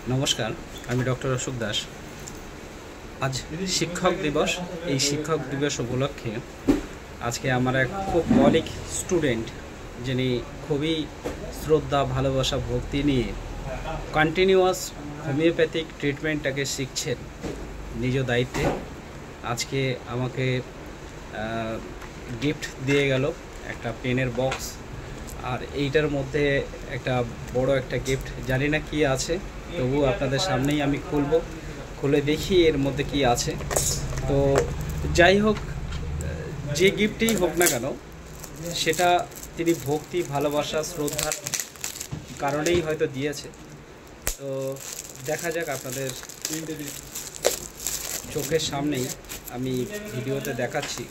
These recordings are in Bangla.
নমস্কার, আমি ডক্টর অশোক দাস। আজ শিক্ষক দিবস। এই শিক্ষক দিবস উপলক্ষে আজকে আমার এক খুব কলিগ স্টুডেন্ট, যিনি খুবই শ্রদ্ধা, ভালোবাসা, ভক্তি নিয়ে কন্টিনিউয়াস হোমিওপ্যাথিক ট্রিটমেন্টটাকে শিখছেন নিজ দায়িত্বে, আজকে আমাকে গিফট দিয়ে গেল একটা পেনের বক্স। আর এইটার মধ্যে একটা বড় একটা গিফট, জানি না কি আছে, তবু আপনাদের সামনেই আমি খুলে দেখি এর মধ্যে কি আছে। তো যাই হোক, যে গিফটই হোক না কেন, সেটা তিনি ভক্তি, ভালোবাসা, শ্রদ্ধার কারণেই হয়তো দিয়েছে। তো দেখা যাক, আপনাদের চোখের সামনেই আমি ভিডিওতে দেখাচ্ছি।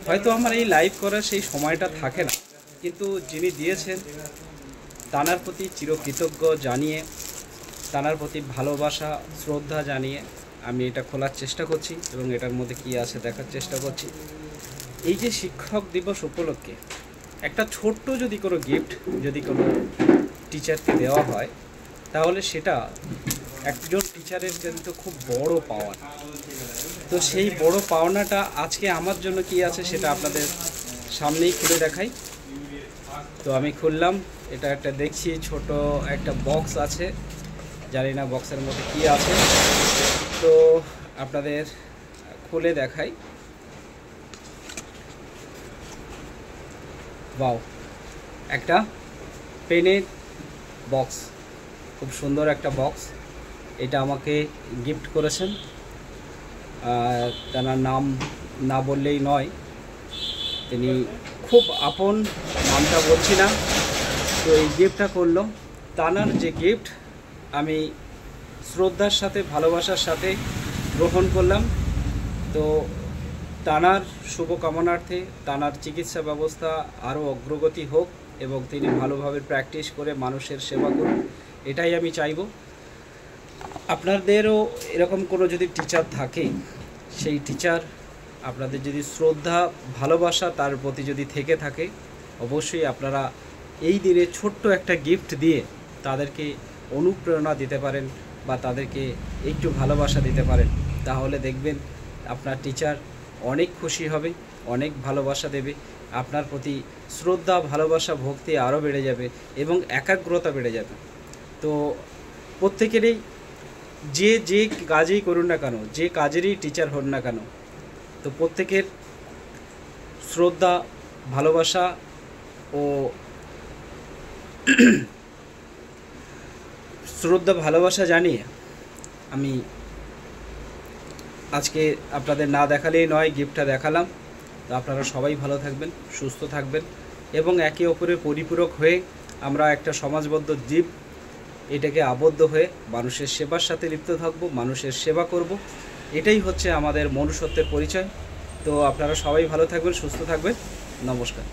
হয়তো আমার এই লাইভ করার সেই সময়টা থাকে না, কিন্তু যিনি দিয়েছেন তানার প্রতি চিরকৃতজ্ঞ জানিয়ে, তানার প্রতি ভালোবাসা, শ্রদ্ধা জানিয়ে আমি এটা খোলার চেষ্টা করছি এবং এটার মধ্যে কি আছে দেখার চেষ্টা করছি। এই যে শিক্ষক দিবস উপলক্ষে একটা ছোট্ট যদি কোনো গিফট যদি কোনো টিচারকে দেওয়া হয়, তাহলে সেটা একজন টিচারের কিন্তু খুব বড় পাওয়া। তো সেই বড় পাওনাটা আজকে আমার জন্য কি আছে সেটা আপনাদের সামনেই খুলে দেখাই। তো আমি খুললাম, এটা একটা দেখছি ছোট একটা বক্স আছে, জানি না বক্সের মধ্যে কি আছে। তো আপনাদের খুলে দেখাই। বাও, একটা পেনের বক্স, খুব সুন্দর একটা বক্স। এটা আমাকে গিফট করেছেন, তার নাম না বললেই নয়, তিনি খুব আপন, নামটা বলছি না। তো এই গিফটটা করলো, তানার যে গিফট আমি শ্রদ্ধার সাথে, ভালোবাসার সাথে গ্রহণ করলাম। তো তানার শুভকামনার্থে তানার চিকিৎসা ব্যবস্থা আরও অগ্রগতি হোক এবং তিনি ভালোভাবে প্র্যাকটিস করে মানুষের সেবা করুন, এটাই আমি চাইব। আপনাদেরও এরকম কোনো যদি টিচার থাকে, সেই টিচার আপনাদের যদি শ্রদ্ধা, ভালোবাসা তার প্রতি যদি থেকে থাকে, অবশ্যই আপনারা এই দিনে ছোট্ট একটা গিফট দিয়ে তাদেরকে অনুপ্রেরণা দিতে পারেন বা তাদেরকে একটু ভালোবাসা দিতে পারেন। তাহলে দেখবেন আপনার টিচার অনেক খুশি হবে, অনেক ভালোবাসা দেবে, আপনার প্রতি শ্রদ্ধা, ভালোবাসা, ভক্তি আরও বেড়ে যাবে এবং একাগ্রতা বেড়ে যাবে। তো প্রত্যেকেরই যে কাজেই করুন না কেন, যে কাজেরই টিচার হন না কেন, তো প্রত্যেকের শ্রদ্ধা, ভালোবাসা ও জানিয়ে আমি আজকে আপনাদের না দেখালেই নয়, গিফটটা দেখালাম। তো আপনারা সবাই ভালো থাকবেন, সুস্থ থাকবেন এবং একে অপরের পরিপূরক হয়ে আমরা একটা সমাজবদ্ধ জীব, এটাকে আবদ্ধ হয়ে মানুষের সেবার সাথে লিপ্ত থাকব, মানুষের সেবা করব, এটাই হচ্ছে আমাদের মনুষ্যত্বের পরিচয়। তো আপনারা সবাই ভালো থাকবেন, সুস্থ থাকবেন। নমস্কার।